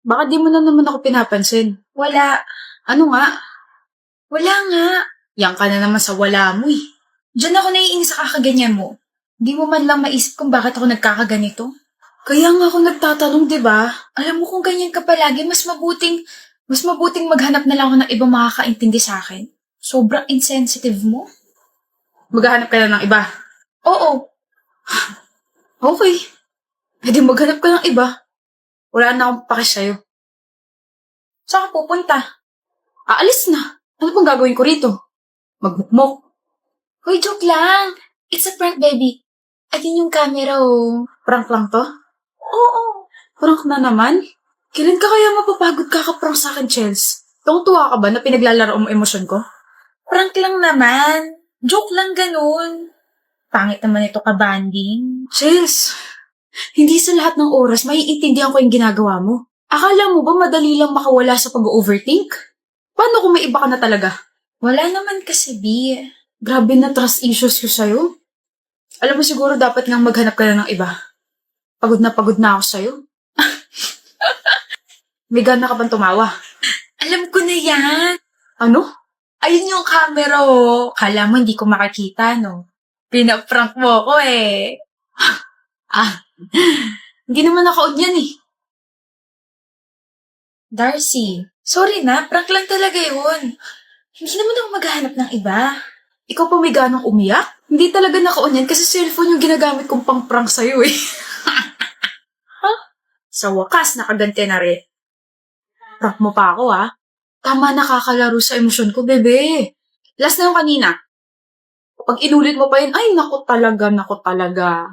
Baka di mo na naman ako pinapansin. Wala. Ano nga? Wala nga. Yan ka na naman sa wala mo eh. Diyan ako naiinis sa kakaganyan mo. Di mo man lang maisip kung bakit ako nagkakaganito. Kaya nga ako nagtatanong, di ba? Alam mo kung ganyan ka palagi, mas mabuting maghanap na lang ako ng ibang makakaintindi sa akin. Sobrang insensitive mo. Maghahanap ka na ng iba. Oo. Okay. E di maghanap ka ng iba. Wala na akong pake sa'yo. Saan ka pupunta? Aalis na. Ano bang gagawin ko rito? Magmukmok. Hoy, joke lang. It's a prank, baby. Ayun yung camera, oh. Prank lang to? Oo. Prank na naman? Kailan ka kaya mapapagod kakaprank sa akin, Chels? Tuwang-tuwa ka ba na pinaglalaro mo emosyon ko? Prank lang naman. Joke lang ganun. Pangit naman ito ka-banding. Chels, hindi sa lahat ng oras maiintindihan ko yung ginagawa mo. Akala mo ba madali lang makawala sa pag-overthink? Paano kung may iba ka na talaga? Wala naman kasi, B. Grabe na trust issues ko sa'yo. Alam mo siguro dapat ngang maghanap ka na ng iba. Pagod na ako sa'yo. May gana ka bang tumawa? Alam ko na yan. Ano? Ayun yung camera, oh. Kala mo hindi ko makakita, no? Pinaprank mo ko, eh. Hindi naman naka-on yan eh. Darcy, sorry na. Prank lang talaga yun. Hindi naman ako maghahanap ng iba. Ikaw pa may ganang umiyak? Hindi talaga naka-on yan kasi cellphone yung ginagamit kong pang-prank sa'yo eh. Sa wakas, nakaganti na rin. Prank mo pa ako ah. Tama, nakakalaro sa emosyon ko, bebe. Last na yung kanina. Pag inulit mo pa yun, ay, naku talaga.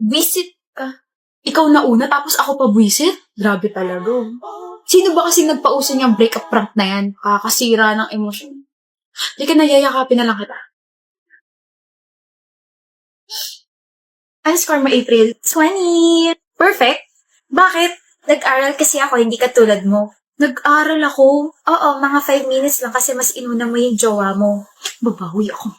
Visit ka. Ikaw na una, tapos ako pa visit? Grabe talaga. Sino ba kasing nagpauso niyang breakup prank na yan? Kakasira ng emosyon. Hindi ka nayayakapin na lang kita. Ano score mo, April? 20. Perfect. Bakit? Nag-aral kasi ako, hindi katulad mo. Nag-aral ako. Oo, mga 5 minutes lang kasi mas inuna mo yung jowa mo. Babawi ako.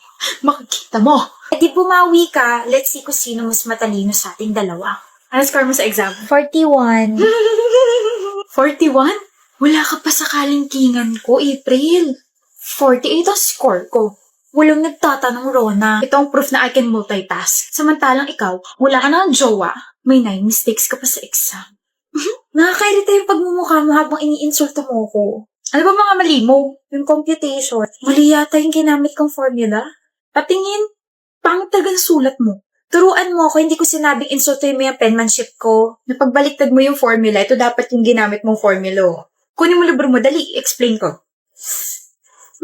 Makikita mo. Eh di bumawi ka, let's see kung sino mas matalino sa ating dalawa. Ano score mo sa exam? 41. 41? Wala ka pa sa kalingkingan ko, April. 48 ang score ko. Walang nagtatanong, Rona. Ito ang proof na I can multitask. Samantalang ikaw, wala ka na ng jowa. May 9 mistakes ka pa sa exam. Nakakairita yung pagmumukha mo habang iniinsulto mo ko. Ano ba mga mali mo? Yung computation. Mali yata yung ginamit kong formula. Patingin. Pangit talaga ng sulat mo. Turuan mo ako, hindi ko sinabing insultuin mo yung penmanship ko. Napagbaliktad mo yung formula, ito dapat yung ginamit mong formula. Kunin mo libro mo, dali, explain ko.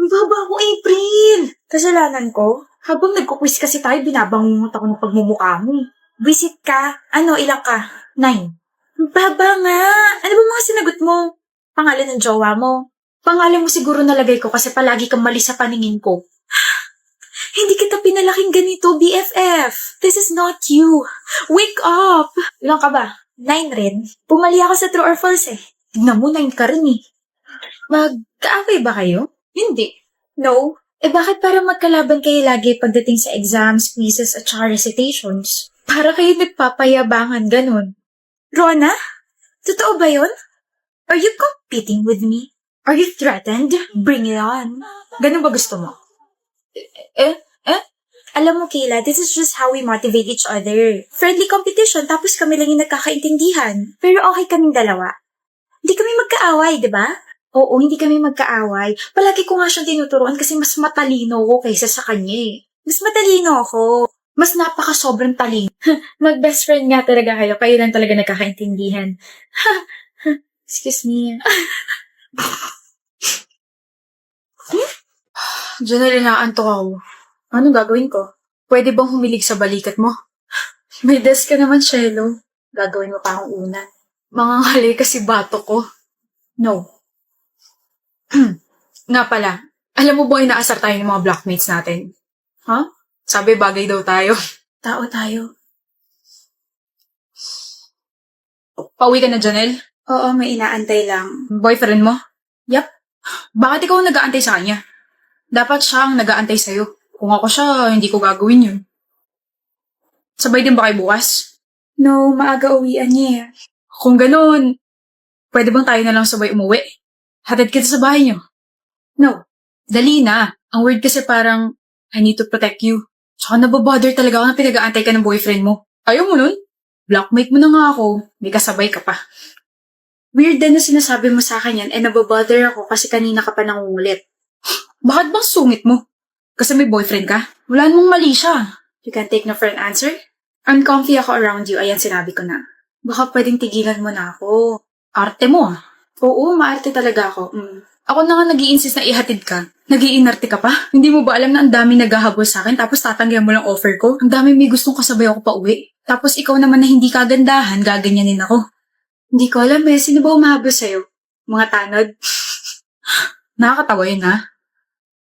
Ang baba ako, April! Kasalanan ko? Habang nagkukwis kasi tayo, binabangungot ako ng pagmumukha mo. Visit ka? Ano, ilang ka? 9. Ang baba nga! Ano ba mga sinagot mo? Pangalan ng jowa mo? Pangalan mo siguro nalagay ko kasi palagi kang mali sa paningin ko. Hindi kita pinalaking ganito, BFF. This is not you. Wake up! Ilang ka ba? 9 rin. Pumali ako sa true or false eh. Tignan mo, 9 ka rin eh. Magkaaway ba kayo? Hindi. No? Eh bakit parang magkalaban kayo lagi pagdating sa exams, quizzes, at saka recitations? Para kayo nagpapayabangan, ganun. Rona? Totoo ba yun? Are you competing with me? Are you threatened? Bring it on. Ganun ba gusto mo? Alam mo, Kayla, this is just how we motivate each other. Friendly competition, tapos kami lang yung nagkakaintindihan. Pero okay kaming dalawa. Hindi kami magkaaway, di ba? Oo, hindi kami magkaaway. Palagi ko nga siyang tinuturuan kasi mas matalino ko kaysa sa kanya eh. Mas matalino ako. Mas napaka-sobrang talino. Mag-best friend nga talaga kayo. Kayo lang talaga nagkakaintindihan. Excuse me. Janelle, naantok ako. Anong gagawin ko? Pwede bang humilig sa balikat mo? May desk ka naman, Shelo. Gagawin mo pa akong una. Mangangali kasi bato ko. No. Nga pala, alam mo ba inaasar tayo ng mga blockmates natin? Ha? Sabi bagay daw tayo. Tao tayo. Pauwi ka na, Janelle? Oo, may inaantay lang. Boyfriend mo? Yup. Bakit ikaw ang nag-aantay sa kanya? Dapat siya ang nag-aantay sa'yo. Kung ako siya, hindi ko gagawin yun. Sabay din ba kayo bukas? No, maaga uwian niya. Kung ganun, pwede bang tayo na lang sabay umuwi? Hatid kita sa bahay niyo. No. Dali na. Ang word kasi parang, I need to protect you. Tsaka nababother talaga ako na pinag-aantay ka ng boyfriend mo. Ayaw mo nun? Blockmate mo na nga ako. May kasabay ka pa. Weird din na sinasabi mo sa akin yan and nababother ako kasi kanina ka pa nangungulit. Bakit bang sungit mo? Kasi may boyfriend ka? Wala namang mali siya. You can take no for an answer? Uncomfy ako around you, ayan sinabi ko na. Baka pwedeng tigilan mo na ako. Arte mo ah. Oo, maarte talaga ako. Ako na nga nag-i-insist na ihatid ka. Nag-iinarte ka pa? Hindi mo ba alam na ang dami naghahabol sa akin tapos tatanggihan mo lang offer ko? Ang dami may gustong kasabay ako pa uwi. Tapos ikaw naman na hindi kagandahan, gaganyanin ako. Hindi ko alam eh, sino ba umahabol sa'yo? Mga tanod? Nakakatawa yun ha?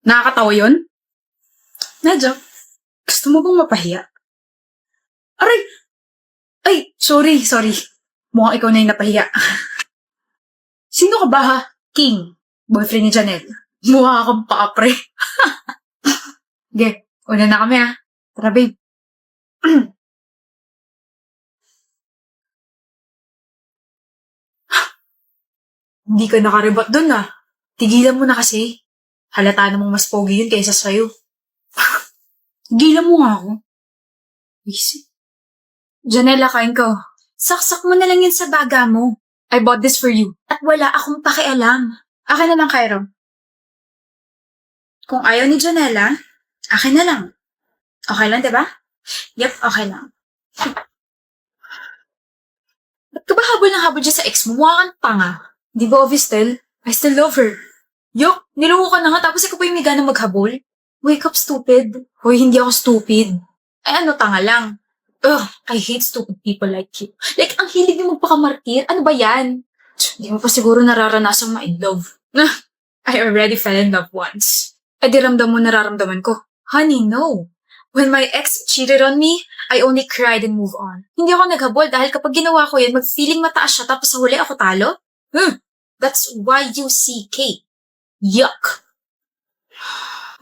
Nakakatawa yun? Medyo. Gusto mo bang mapahiya? Aray! Ay, sorry. Mukhang ikaw na yung napahiya. Sino ka ba ha? King. Boyfriend ni Janelle. Mukha akong paapre. Sige, una na kami ha. Tara babe. Hindi ka nakarebat dun ah. Tigilan mo na kasi. Halata namang mas pogi yun kaysa sa'yo. Tigilan mo nga ako. Easy. Janelle, kain ka. Saksak mo na lang yun sa baga mo. I bought this for you. At wala akong pakialam. Akin na lang, Cairo. Kung ayaw ni Janela, akin na lang. Okay lang, diba? Yep, okay lang. Ba't ka ba habol ng habol dyan sa ex mo? Mukha kang tanga. Di ba obvious, Tel? I still love her. Yok, niloko ka na nga tapos ikaw pa yung may ganang maghabol. Wake up, stupid. Hoy, hindi ako stupid. Ay ano, tanga lang. Ugh, I hate stupid people like you. Like, ang hilig niyo magpakamartir. Ano ba yan? Hindi mo pa siguro nararanasang ma-in love. I already fell in love once. Eh di ramdam mo nararamdaman ko. Honey, no. When my ex cheated on me, I only cried and moved on. Hindi ako naghabol dahil kapag ginawa ko yun, mag-feeling mataas siya tapos sa huli ako talo. That's YUCK. Yuck.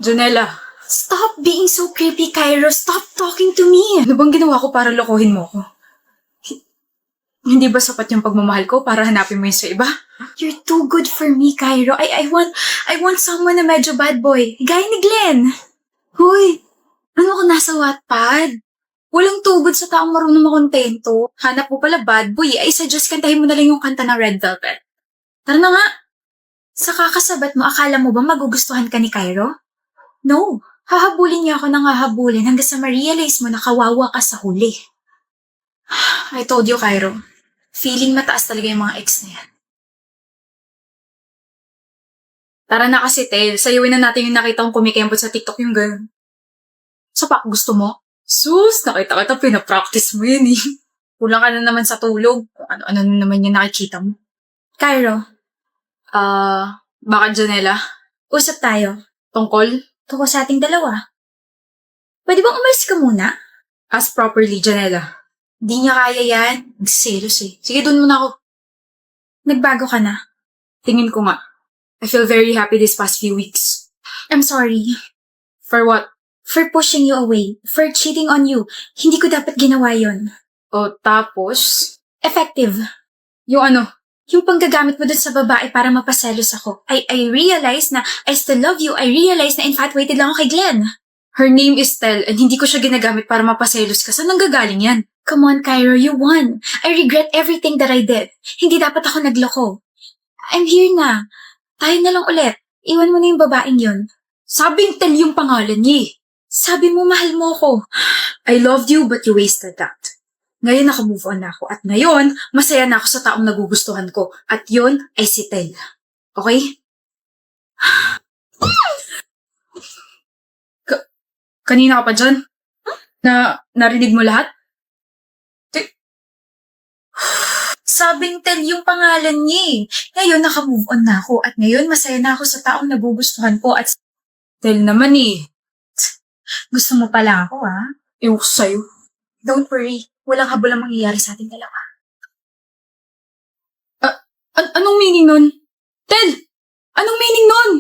Janela. Stop being so creepy, Cairo. Stop talking to me. Ano bang ginawa ko para lokohin mo ko? Hindi ba sapat yung pagmamahal ko para hanapin mo yun sa iba? You're too good for me, Cairo. I want someone na medyo bad boy. Gaya ni Glenn. Hoy, ano ka nasa Wattpad? Walang tugod sa taong marunong makontento. Hanap mo pala bad boy. I suggest kantahin mo na lang yung kanta ng Red Velvet. Tara na nga. Sa kakasabat mo, akala mo ba magugustuhan ka ni Cairo? No. Hahabulin niya ako ng hahabulin hanggang sa ma-realize mo na kawawa ka sa huli. I told you, Cairo. Feeling mataas talaga yung mga ex na yan. Tara na kasi, Tel. Sayawin na natin yung nakita kong kumikembot sa TikTok yung girl. Sapak, gusto mo? Sus, nakita kita, pinapractice mo yun eh. Kulang ka na naman sa tulog. Kung ano-ano na naman yung nakikita mo. Cairo. Bakit Janela? Usap tayo. Tungkol? Tungkol sa ating dalawa. Pwede bang umalis ka muna? Ask properly, Janela. Di niya kaya yan. Nagsiselos eh. Sige, dun muna ako. Nagbago ka na. Tingin ko nga. I feel very happy this past few weeks. I'm sorry. For what? For pushing you away. For cheating on you. Hindi ko dapat ginawa yon. O tapos? Effective. Yung ano? Yung panggagamit mo dun sa babae para mapaselos ako. I realize na I still love you. I realize na infatuated lang ako kay Glenn. Her name is Tel and hindi ko siya ginagamit para mapaselos ka. Saan nanggagaling yan? Come on, Cairo. You won. I regret everything that I did. Hindi dapat ako nagloko. I'm here na. Tayo na lang ulit. Iwan mo na yung babaeng yun. Sabing Tel yung pangalan niya eh. Sabi mo mahal mo ako. I loved you but you wasted that. Ngayon naka-move on na ako. At ngayon, masaya na ako sa taong nagugustuhan ko. At yun ay si Tel. Okay? Kanina ka pa dyan? Narinig mo lahat? Sabing Tel yung pangalan niya eh. Ngayon naka-move on na ako. At ngayon masaya na ako sa taong nagugustuhan ko. At Tel naman eh. Gusto mo pala ako ah. Ewan ko sa'yo. Don't worry. Walang habol ang mangyayari sa ating dalawa. Anong meaning nun? Tel! Anong meaning nun?